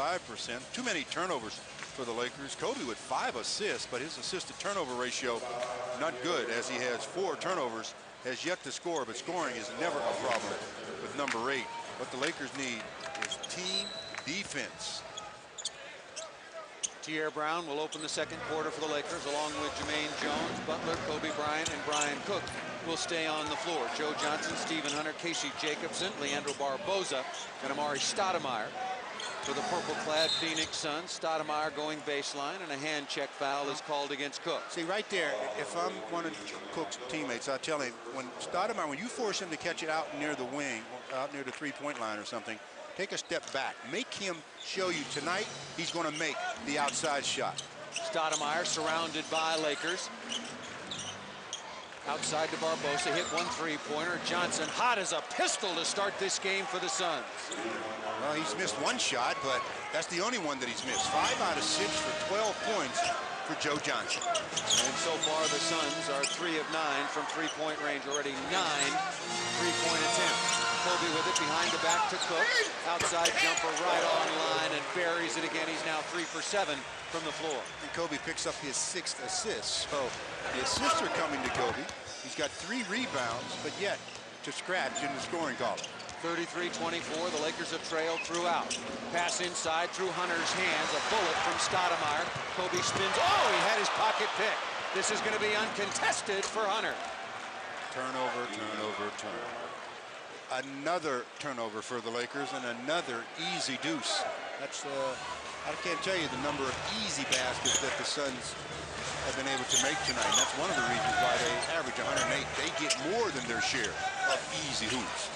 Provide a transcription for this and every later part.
35%. Too many turnovers for the Lakers. Kobe with 5 assists, but his assist-to-turnover ratio not good, as he has 4 turnovers, has yet to score, but scoring is never a problem with number 8. What the Lakers need is team defense. Tierre Brown will open the second quarter for the Lakers, along with Jermaine Jones, Butler, Kobe Bryant, and Brian Cook will stay on the floor. Joe Johnson, Stephen Hunter, Casey Jacobson, Leandro Barboza, and Amari Stoudemire. For the purple-clad Phoenix Suns, Stoudemire going baseline, and a hand check foul is called against Cook. See, right there, if I'm one of Cook's teammates, I tell him, when Stoudemire, when you force him to catch it out near the wing, out near the three-point line or something, take a step back. Make him show you tonight he's going to make the outside shot. Stoudemire surrounded by Lakers. Outside to Barboza, hit 1 3-pointer. Johnson hot as a pistol to start this game for the Suns. Well, he's missed 1 shot, but that's the only one that he's missed. 5 out of 6 for 12 points for Joe Johnson. And so far the Suns are 3 of 9 from three-point range, already 9 three-point attempts. Kobe with it behind the back to Cook. Outside jumper right on line and buries it again. He's now 3 for 7 from the floor. And Kobe picks up his 6th assist. So the assists are coming to Kobe. He's got 3 rebounds, but yet to scratch in the scoring column. 33-24, the Lakers have trailed throughout. Pass inside through Hunter's hands, a bullet from Stoudemire. Kobe spins, oh, he had his pocket pick. This is going to be uncontested for Hunter. Turnover, turnover, turnover. Another turnover for the Lakers and another easy deuce. That's, I can't tell you the number of easy baskets that the Suns have been able to make tonight. And that's one of the reasons why they average 108. They get more than their share of easy hoops.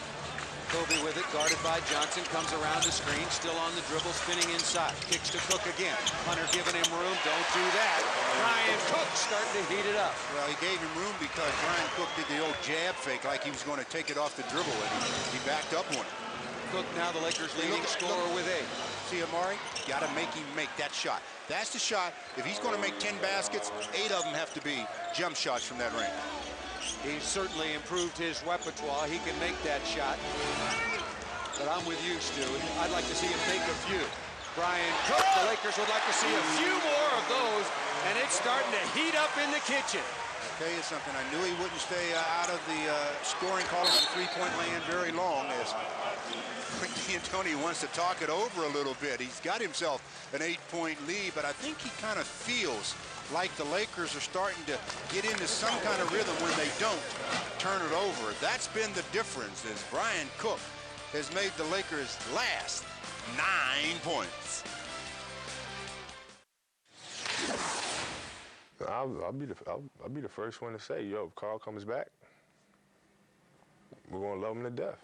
Kobe with it, guarded by Johnson, comes around the screen, still on the dribble, spinning inside. Kicks to Cook again. Hunter giving him room. Don't do that. Brian Cook starting to heat it up. Well, he gave him room because Brian Cook did the old jab fake like he was going to take it off the dribble, and he backed up on it. Cook now the Lakers' leading scorer with 8. See, Amari, got to make him make that shot. That's the shot. If he's going to make 10 baskets, 8 of them have to be jump shots from that range. He's certainly improved his repertoire. He can make that shot. But I'm with you, Stu. I'd like to see him make a few. Brian Cook, the Lakers would like to see a few more of those, and it's starting to heat up in the kitchen. I'll tell you something. I knew he wouldn't stay out of the scoring column of the three-point land very long, as Frank D'Antoni wants to talk it over a little bit. He's got himself an 8-point lead, but I think he kind of feels like the Lakers are starting to get into some kind of rhythm when they don't turn it over. That's been the difference, as Brian Cook has made the Lakers last 9 points. I'll be the first one to say, yo, if Carl comes back, we're gonna love him to death.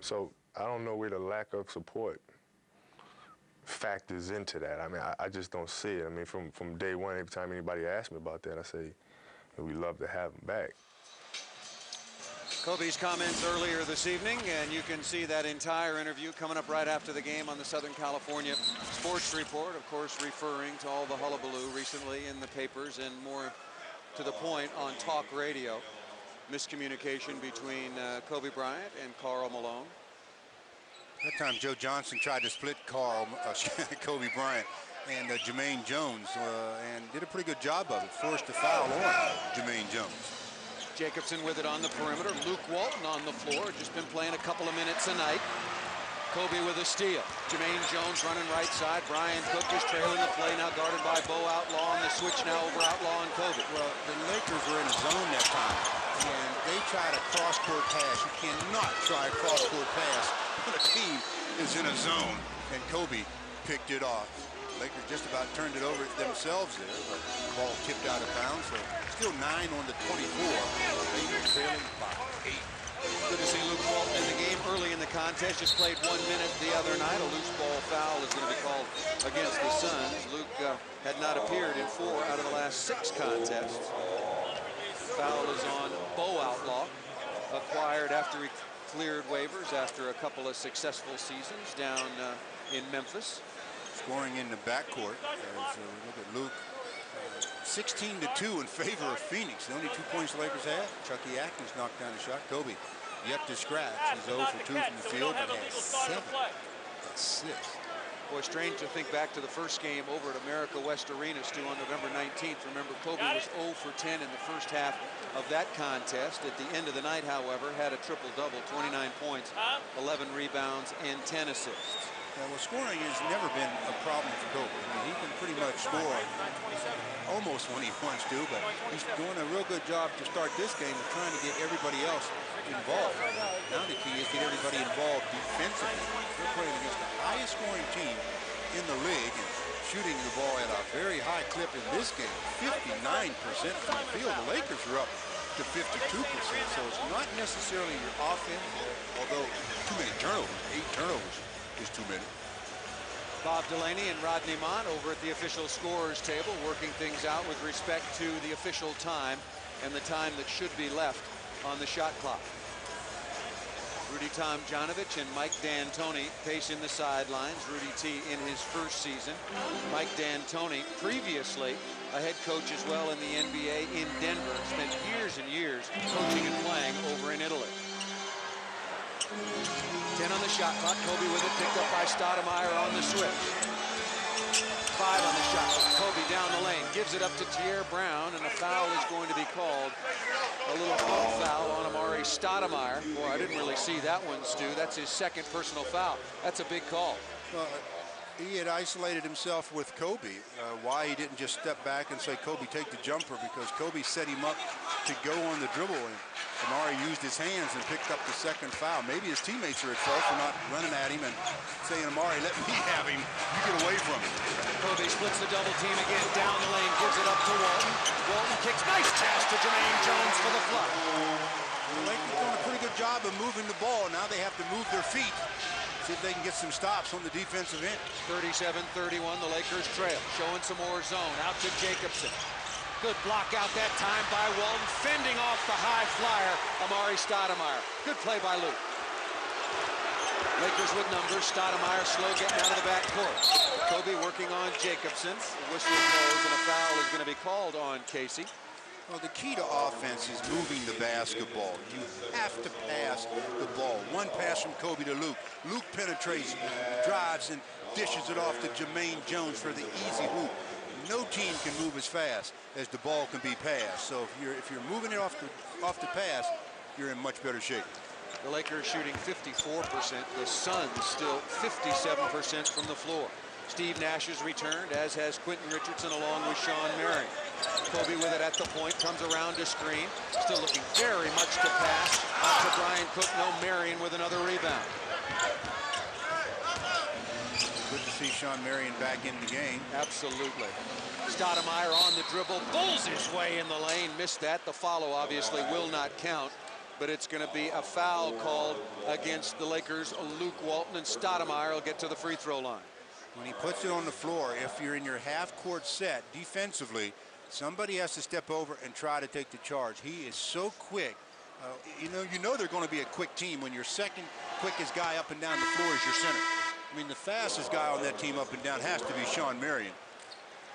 So I don't know where the lack of support factors into that. I mean, I just don't see it. I mean, from day one, every time anybody asks me about that, I say, we love to have him back. Kobe's comments earlier this evening, and you can see that entire interview coming up right after the game on the Southern California Sports Report, of course, referring to all the hullabaloo recently in the papers and more to the point on talk radio. Miscommunication between Kobe Bryant and Karl Malone. That time Joe Johnson tried to split Kobe Bryant and Jermaine Jones and did a pretty good job of it. Forced a foul on Jermaine Jones. Jacobson with it on the perimeter. Luke Walton on the floor. Just been playing a couple of minutes a night. Kobe with a steal. Jermaine Jones running right side. Brian Cook is trailing the play, now guarded by Bo Outlaw, and the switch now over Outlaw and Kobe. Well, the Lakers were in a zone that time, and they tried a cross-court pass. You cannot try a cross-court pass when a team is in a zone, and Kobe picked it off. Lakers just about turned it over themselves there, but the ball tipped out of bounds, so still 9 on the 24. Lakers trailing by 8. Good to see Luke Walton in the game early in the contest. Just played 1 minute the other night. A loose ball foul is going to be called against the Suns. Luke had not appeared in 4 out of the last 6 contests. Foul is on Bo Outlaw, acquired after he cleared waivers after a couple of successful seasons down in Memphis. Scoring in the backcourt. Look at Luke. 16-2 in favor of Phoenix. The only 2 points the Lakers had. Chucky Atkins knocked down a shot. Kobe yet to scratch. He's 0 for 2 from the field, but has 7 assists. Boy, strange to think back to the first game over at America West Arena, Stu, on November 19th. Remember, Kobe was 0 for 10 in the first half of that contest. At the end of the night, however, had a triple-double, 29 points, 11 rebounds, and 10 assists. Yeah, well, scoring has never been a problem for Kobe. I mean, he can pretty much score almost when he wants to, but he's doing a real good job to start this game of trying to get everybody else involved. Now the key is get everybody involved defensively. They're playing against the highest scoring team in the league and shooting the ball at a very high clip in this game, 59% from the field. The Lakers are up to 52%, so it's not necessarily your offense, although too many turnovers, 8 turnovers is too many. Bob Delaney and Rodney Mott over at the official scorers table working things out with respect to the official time and the time that should be left on the shot clock. Rudy Tomjanovich and Mike D'Antoni pacing the sidelines. Rudy T in his first season. Mike D'Antoni, previously a head coach as well in the NBA in Denver, spent years and years coaching and playing over in Italy. 10 on the shot clock. Kobe with it, picked up by Stoudemire on the switch. 5 on the shot clock. Kobe down the lane, gives it up to Tierre Brown, and a foul is going to be called. A little foul on Amari Stoudemire. Boy, I didn't really see that one, Stu. That's his second personal foul. That's a big call. Well, he had isolated himself with Kobe. Why he didn't just step back and say, Kobe, take the jumper, because Kobe set him up to go on the dribble, and Amari used his hands and picked up the second foul. Maybe his teammates are at fault for not running at him and saying, Amari, let me have him. You get away from him. Kobe splits the double team again, down the lane, gives it up to Walton. Walton kicks, nice pass to Jermaine Jones for the flush. The Lakers doing a pretty good job of moving the ball. Now they have to move their feet. See if they can get some stops on the defensive end. 37-31, the Lakers trail. Showing some more zone. Out to Jacobson. Good block out that time by Walton. Fending off the high flyer, Amari Stoudemire. Good play by Luke. Lakers with numbers. Stoudemire slow getting out of the backcourt. Kobe working on Jacobson. The whistle blows and a foul is going to be called on Casey. Well, the key to offense is moving the basketball. You have to pass the ball. One pass from Kobe to Luke. Luke penetrates, drives, and dishes it off to Jermaine Jones for the easy hoop. No team can move as fast as the ball can be passed. So if you're moving it off the pass, you're in much better shape. The Lakers shooting 54%. The Suns still 57% from the floor. Steve Nash has returned, as has Quentin Richardson along with Shawn Marion. Kobe with it at the point, comes around to screen. Still looking very much to pass. Out to Brian Cook, no Marion with another rebound. Good to see Shawn Marion back in the game. Absolutely. Stoudemire on the dribble, bulls his way in the lane, missed that. The follow obviously will not count, but it's going to be a foul called against the Lakers. Luke Walton, and Stoudemire will get to the free throw line. When he puts it on the floor, if you're in your half-court set defensively, somebody has to step over and try to take the charge. He is so quick. You know they're going to be a quick team when your second quickest guy up and down the floor is your center. I mean, the fastest guy on that team up and down has to be Shawn Marion.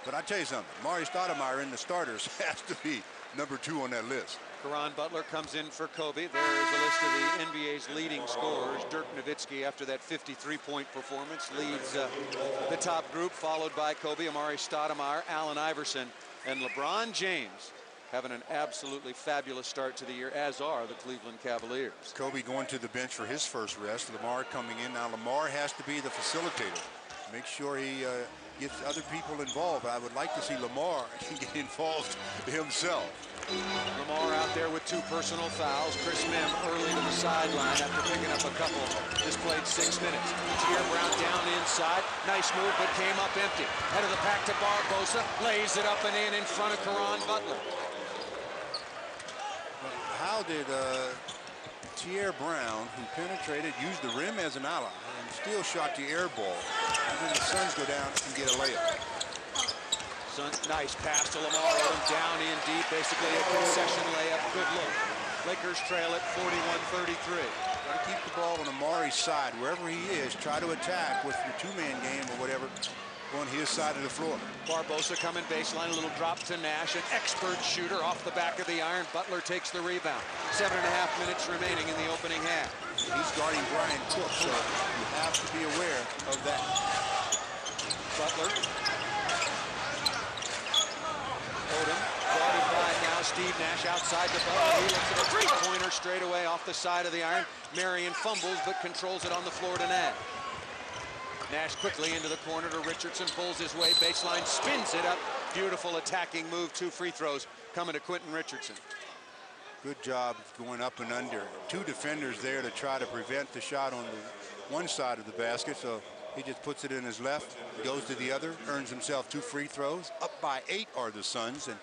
But I tell you something, Amari Stoudemire in the starters has to be number 2 on that list. Caron Butler comes in for Kobe. There is a list of the NBA's leading scorers. Dirk Nowitzki, after that 53-point performance, leads the top group, followed by Kobe, Amari Stoudemire, Allen Iverson, and LeBron James having an absolutely fabulous start to the year, as are the Cleveland Cavaliers. Kobe going to the bench for his first rest. Lamar coming in. Now Lamar has to be the facilitator. Make sure he gets other people involved. I would like to see Lamar get involved himself. Lamar out there with 2 personal fouls. Chris Mem early to the sideline after picking up a couple. Just played 6 minutes. Tierre Brown down inside. Nice move, but came up empty. Head of the pack to Barbosa. Lays it up and in front of Caron Butler. How did Tierre Brown, who penetrated, used the rim as an ally, and still shot the air ball, and then the Suns go down and get a layup? Nice pass to Lamar Odom, down in deep, basically a concession layup. Good look. Lakers trail at 41-33. Got to keep the ball on Amari's side. Wherever he is, try to attack with your 2-man game or whatever on his side of the floor. Barbosa coming baseline, a little drop to Nash, an expert shooter off the back of the iron. Butler takes the rebound. 7.5 minutes remaining in the opening half. He's guarding Brian Cook, so you have to be aware of that. Butler. Odom guarded by now Steve Nash outside the Butler. He looks at a three-pointer straight away off the side of the iron. Marion fumbles but controls it on the floor to Nash. Nash quickly into the corner to Richardson, pulls his way, baseline, spins it up. Beautiful attacking move, 2 free throws coming to Quentin Richardson. Good job going up and under. 2 defenders there to try to prevent the shot on the one side of the basket, so he just puts it in his left, goes to the other, earns himself 2 free throws. Up by 8 are the Suns, and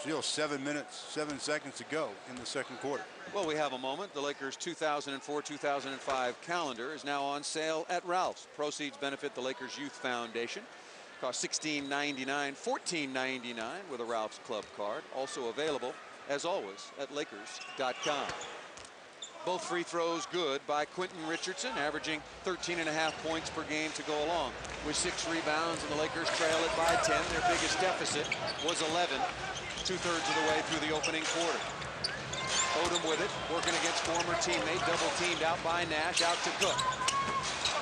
still 7 minutes, 7 seconds to go in the second quarter. Well, we have a moment. The Lakers 2004-2005 calendar is now on sale at Ralph's. Proceeds benefit the Lakers Youth Foundation. Cost $16.99, $14.99 with a Ralph's Club card. Also available, as always, at Lakers.com. Both free throws good by Quentin Richardson, averaging 13.5 points per game to go along with 6 rebounds, and the Lakers trail it by 10. Their biggest deficit was 11, 2/3 of the way through the opening quarter. Odom with it, working against former teammate, double teamed out by Nash, out to Cook.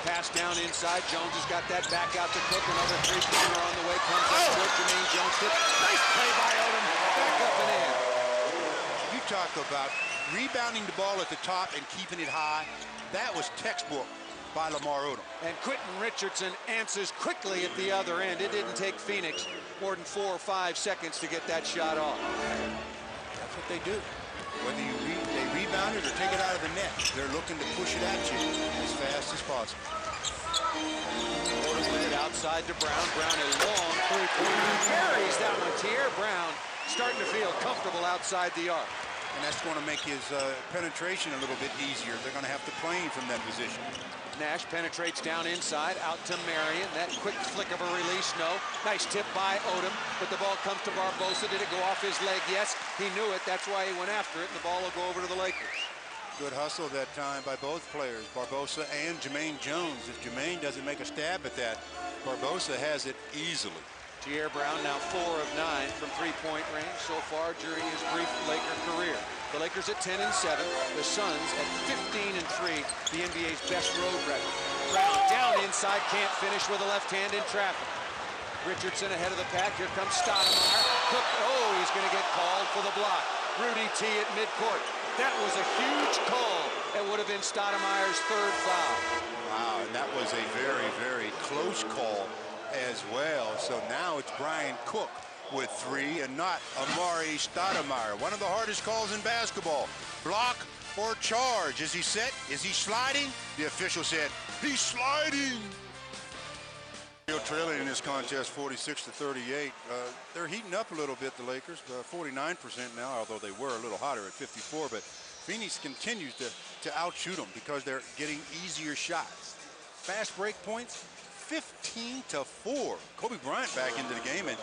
Pass down inside, Jones has got that back out to Cook, another three-pointer on the way, comes up short, Jermaine Jones hit. Nice play by Odom, back up and in. You talk about rebounding the ball at the top and keeping it high. That was textbook by Lamar Odom. And Quentin Richardson answers quickly at the other end. It didn't take Phoenix more than 4 or 5 seconds to get that shot off. That's what they do. Whether they rebound it or take it out of the net, they're looking to push it at you as fast as possible. Odom with it outside to Brown. Brown a long three-pointer. Carries that one. Tierre Brown starting to feel comfortable outside the arc. And that's going to make his penetration a little bit easier. They're going to have to play him from that position. Nash penetrates down inside, out to Marion. That quick flick of a release, no. Nice tip by Odom, but the ball comes to Barbosa. Did it go off his leg? Yes, he knew it. That's why he went after it, and the ball will go over to the Lakers. Good hustle that time by both players, Barbosa and Jermaine Jones. If Jermaine doesn't make a stab at that, Barbosa has it easily. Tierre Brown now 4 of 9 from three-point range so far during his brief Laker career. The Lakers at 10-7, the Suns at 15-3, the NBA's best road record. Brown down inside, can't finish with a left hand in traffic. Richardson ahead of the pack. Here comes Stoudemire. Cook, oh, he's going to get called for the block. Rudy T at midcourt. That was a huge call. It would have been Stoudemire's 3rd foul. Wow, and that was a very, very close call as well. So now it's Brian Cook with 3 and not Amari Stoudemire. One of the hardest calls in basketball. Block or charge. Is he set? Is he sliding? The official said, he's sliding. Trailing in this contest 46-38. They're heating up a little bit, the Lakers, 49% now, although they were a little hotter at 54. But Phoenix continues to outshoot them because they're getting easier shots. Fast break points, 15-4. Kobe Bryant back into the game, and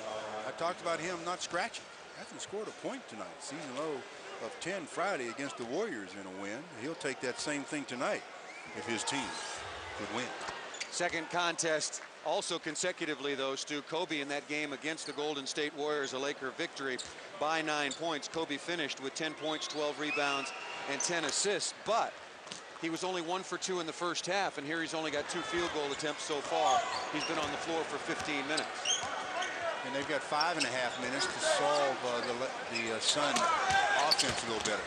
I talked about him not scratching. Hasn't scored a point tonight. Season low of 10 Friday against the Warriors in a win. He'll take that same thing tonight if his team could win. Second contest also consecutively, though, Stu. Kobe in that game against the Golden State Warriors, a Laker victory by 9 points. Kobe finished with 10 points, 12 rebounds, and 10 assists, but he was only 1 for 2 in the first half, and here he's only got 2 field goal attempts so far. He's been on the floor for 15 minutes. And they've got 5.5 minutes to solve the Sun offense a little better.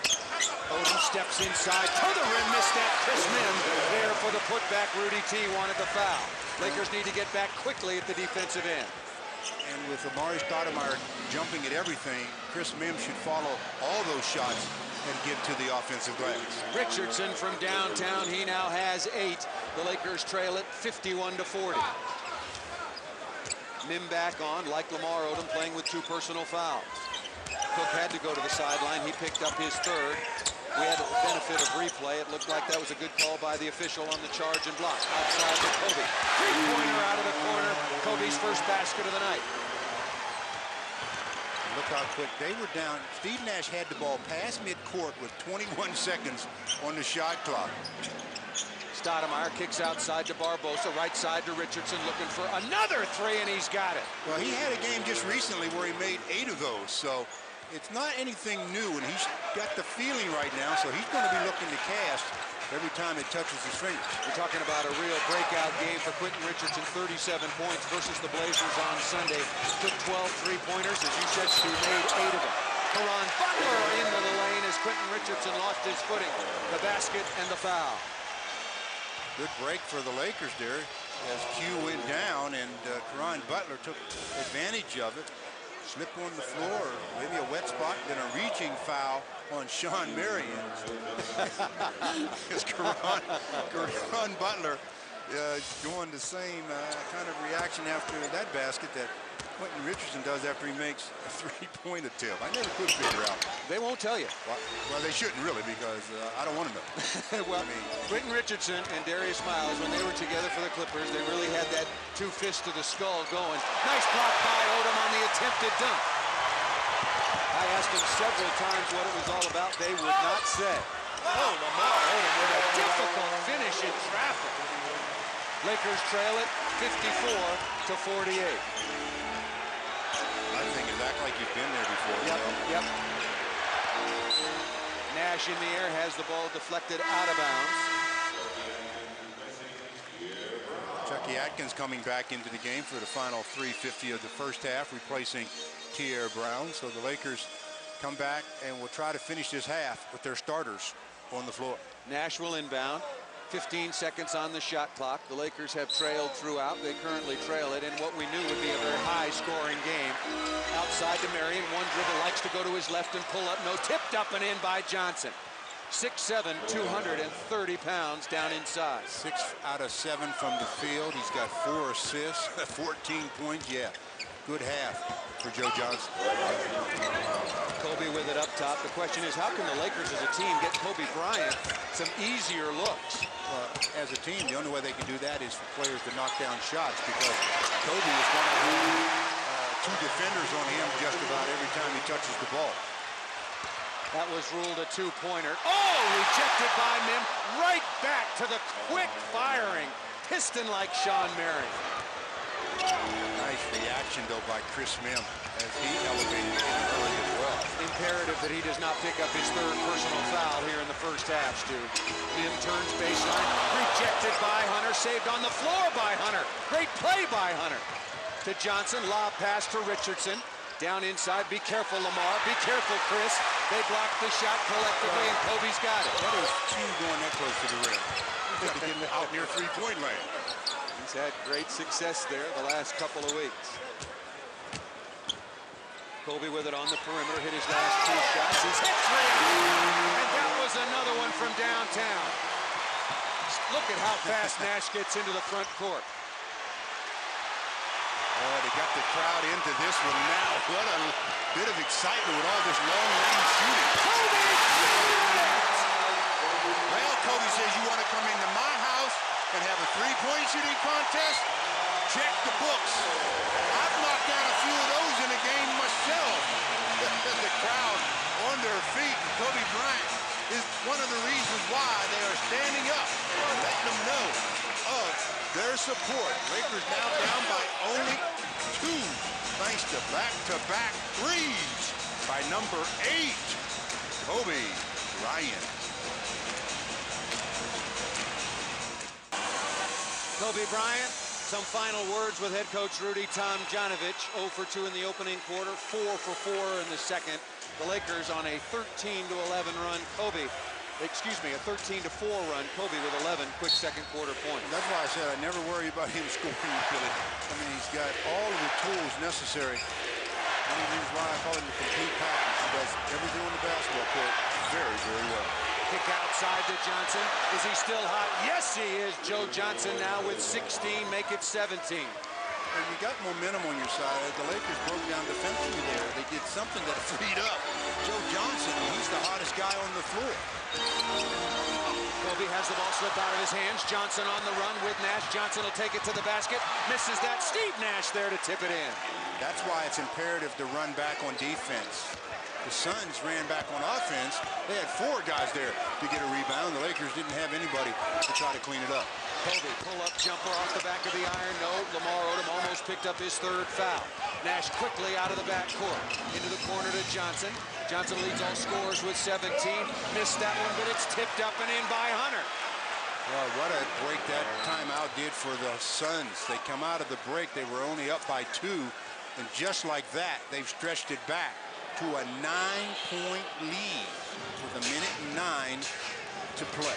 Odom steps inside to the rim, missed that. Chris Mims there for the putback. Rudy T wanted the foul. Lakers need to get back quickly at the defensive end. And with Amari Stoudemire jumping at everything, Chris Mims should follow all those shots and get to the offensive glass. Richardson from downtown, he now has 8. The Lakers trail it 51-40. Mim back on, like Lamar Odom, playing with 2 personal fouls. Cook had to go to the sideline. He picked up his 3rd. We had the benefit of replay. It looked like that was a good call by the official on the charge and block. Outside to Kobe. Three-pointer out of the corner. Kobe's first basket of the night. Look how quick they were down. Steve Nash had the ball past midcourt with 21 seconds on the shot clock. Stoudemire kicks outside to Barbosa, right side to Richardson, looking for another 3, and he's got it. Well, he had a game just recently where he made 8 of those, so it's not anything new, and he's got the feeling right now, so he's going to be looking to cast every time it touches his fingers. We're talking about a real breakout game for Quentin Richardson, 37 points versus the Blazers on Sunday. Took 12 three-pointers, as you said, Stu, made 8 of them. Caron Butler into the lane as Quentin Richardson lost his footing. The basket and the foul. Good break for the Lakers there as Q went down, and Caron Butler took advantage of it. Slip on the floor, maybe a wet spot, then a reaching foul on Shawn Marion. Because Caron Butler doing the same kind of reaction after that basket that Quentin Richardson does after he makes a three-point attempt. I never could figure out. They won't tell you. Well, they shouldn't really, because I don't want to know. Well, I mean, Quentin Richardson and Darius Miles, when they were together for the Clippers, they really had that two fists to the skull going. Nice block by Odom on the attempted dunk. I asked them several times what it was all about. They would not say. Oh, Lamar Odom with a difficult finish in traffic. Lakers trail it 54-48. My thing is, act like you've been there before. Yep. Nash in the air has the ball deflected out of bounds. Chucky Atkins coming back into the game for the final 3:50 of the first half, replacing Tierre Brown. So the Lakers come back and will try to finish this half with their starters on the floor. Nash will inbound. 15 seconds on the shot clock. The Lakers have trailed throughout. They currently trail it in what we knew would be a very high-scoring game. Outside to Marion. One dribble, likes to go to his left and pull up. No, tipped up and in by Johnson. 6'7", 230 pounds down inside. 6 out of 7 from the field. He's got 4 assists, 14 points. Yeah, good half for Joe Johnson. Kobe with it up top. The question is, how can the Lakers as a team get Kobe Bryant some easier looks? As a team, the only way they can do that is for players to knock down shots, because Kobe is going to have 2 defenders on him just about every time he touches the ball. That was ruled a 2-pointer. Oh, rejected by Mim. Right back to the quick firing piston like Shawn Marion. Nice reaction, though, by Chris Mim as he elevated him early as well. Imperative that he does not pick up his 3rd personal foul here in the first half, Stu. Mim turns baseline. Rejected by Hunter. Saved on the floor by Hunter. Great play by Hunter. To Johnson. Lob pass to Richardson. Down inside. Be careful, Lamar. Be careful, Chris. They block the shot collectively, and Kobe's got it. That is Q going that close to the rim. He's got to get him out near three-point lane. He's had great success there the last couple of weeks. Kobe with it on the perimeter, hit his last 2 shots. He's hit 3, and that was another one from downtown. Look at how fast Nash gets into the front court. Oh, they got the crowd into this one now. What a bit of excitement with all this long-range shooting. Kobe! Well, Kobe says, you want to come into my house and have a three-point shooting contest? Check the books. I've knocked down a few of those in a game myself. The crowd on their feet. Kobe Bryant is one of the reasons why they are standing up, letting them know of their support. Lakers now down by only 2, thanks to back-to-back threes by number 8, Kobe Bryant. Kobe Bryant, some final words with head coach Rudy Tomjanovich. 0 for 2 in the opening quarter, 4 for 4 in the second. The Lakers on a 13-11 run. A 13-4 run. Kobe with 11 quick second quarter points. That's why I said I never worry about him scoring, really. I mean, he's got all of the tools necessary. One of the reasons why I call him the complete package. He does everything on the basketball court very, very well. Kick outside to Johnson. Is he still hot? Yes, he is. Joe Johnson now with 16, make it 17. And you got momentum on your side. The Lakers broke down defensively there. They did something that freed up Joe Johnson, and he's the hottest guy on the floor. Kobe has the ball slip out of his hands. Johnson on the run with Nash. Johnson will take it to the basket. Misses that. Steve Nash there to tip it in. That's why it's imperative to run back on defense. The Suns ran back on offense. They had 4 guys there to get a rebound. The Lakers didn't have anybody to try to clean it up. Kobe, pull-up jumper off the back of the iron. No, Lamar Odom almost picked up his 3rd foul. Nash quickly out of the backcourt. Into the corner to Johnson. Johnson leads all scorers with 17. Missed that one, but it's tipped up and in by Hunter. Well, what a break that timeout did for the Suns. They come out of the break, they were only up by 2, and just like that, they've stretched it back to a 9-point lead with 1:09 to play.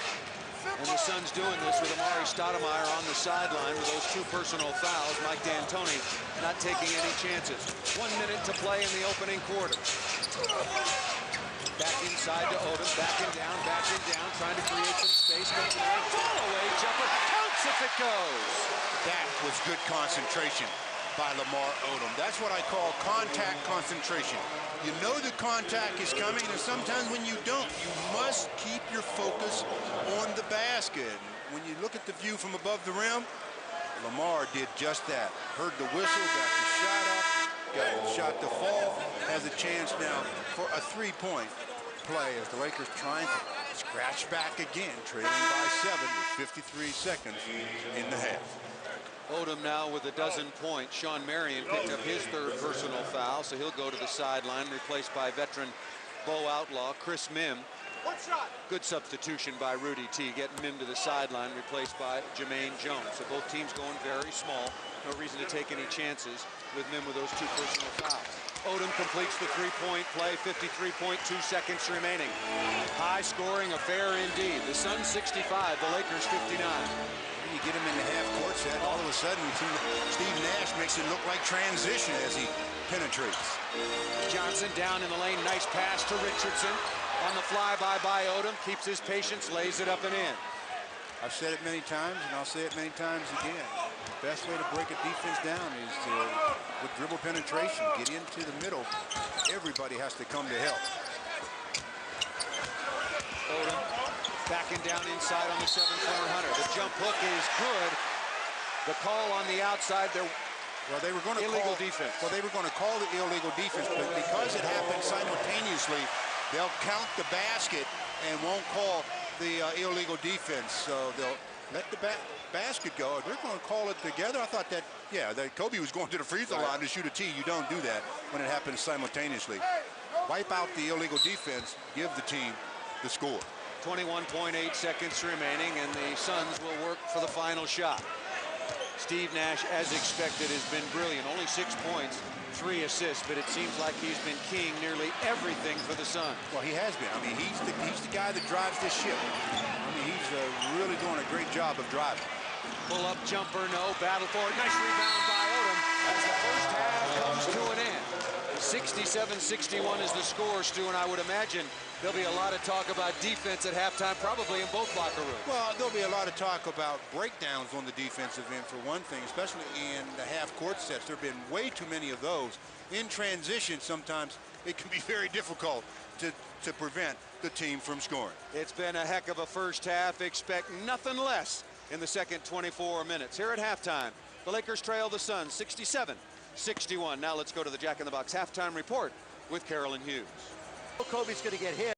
And the Suns doing this with Amari Stoudemire on the sideline with those 2 personal fouls. Mike D'Antoni not taking any chances. 1 minute to play in the opening quarter. Back inside to Odom, backing down, trying to create some space. Away jumper, counts if it goes. That was good concentration by Lamar Odom. That's what I call contact concentration. You know the contact is coming, and sometimes when you don't, you must keep your focus on the basket. When you look at the view from above the rim, Lamar did just that. Heard the whistle, got the shot up, got the shot to fall, has a chance now for a 3-point play as the Lakers trying to scratch back again, trailing by 7 with 53 seconds in the half. Odom now with a dozen points. Sean Marion picked up his 3rd personal foul, so he'll go to the sideline, replaced by veteran Bo Outlaw. Chris Mim, good substitution by Rudy T, getting Mim to the sideline, replaced by Jermaine Jones. So both teams going very small. No reason to take any chances with Mim with those 2 personal fouls. Odom completes the 3-point play, 53.2 seconds remaining. High scoring affair indeed. The Suns 65, the Lakers 59. You get him in the half-court set, all of a sudden Steve Nash makes it look like transition as he penetrates. Johnson down in the lane, nice pass to Richardson. On the flyby by Odom, keeps his patience, lays it up and in. I've said it many times, and I'll say it many times again. The best way to break a defense down is to, with dribble penetration, get into the middle. Everybody has to come to help. Odom backing down inside on the 7-footer Hunter. The jump hook is good. The call on the outside, well, they were going to illegal call defense. Well, they were going to call the illegal defense, but because it happened simultaneously, they'll count the basket and won't call the illegal defense. So they'll let the basket go. They're going to call it together. I thought that, yeah, that Kobe was going to the free throw line to shoot a tee. You don't do that when it happens simultaneously. Wipe out the illegal defense, give the team the score. 21.8 seconds remaining, and the Suns will work for the final shot. Steve Nash, as expected, has been brilliant. Only 6 points, 3 assists, but it seems like he's been keying nearly everything for the Suns. Well, he has been. I mean, he's the guy that drives this ship. I mean, he's really doing a great job of driving. Pull-up jumper, no. Battle for it. Nice rebound by Odom as the first half comes to an end. 67-61 is the score, Stu, and I would imagine there'll be a lot of talk about defense at halftime, probably in both locker rooms. Well, there'll be a lot of talk about breakdowns on the defensive end for one thing, especially in the half-court sets. There have been way too many of those. In transition, sometimes it can be very difficult to prevent the team from scoring. It's been a heck of a first half. Expect nothing less in the second 24 minutes. Here at halftime, the Lakers trail the Suns 67-61. Now let's go to the Jack in the Box halftime report with Carolyn Hughes. Kobe's going to get hit.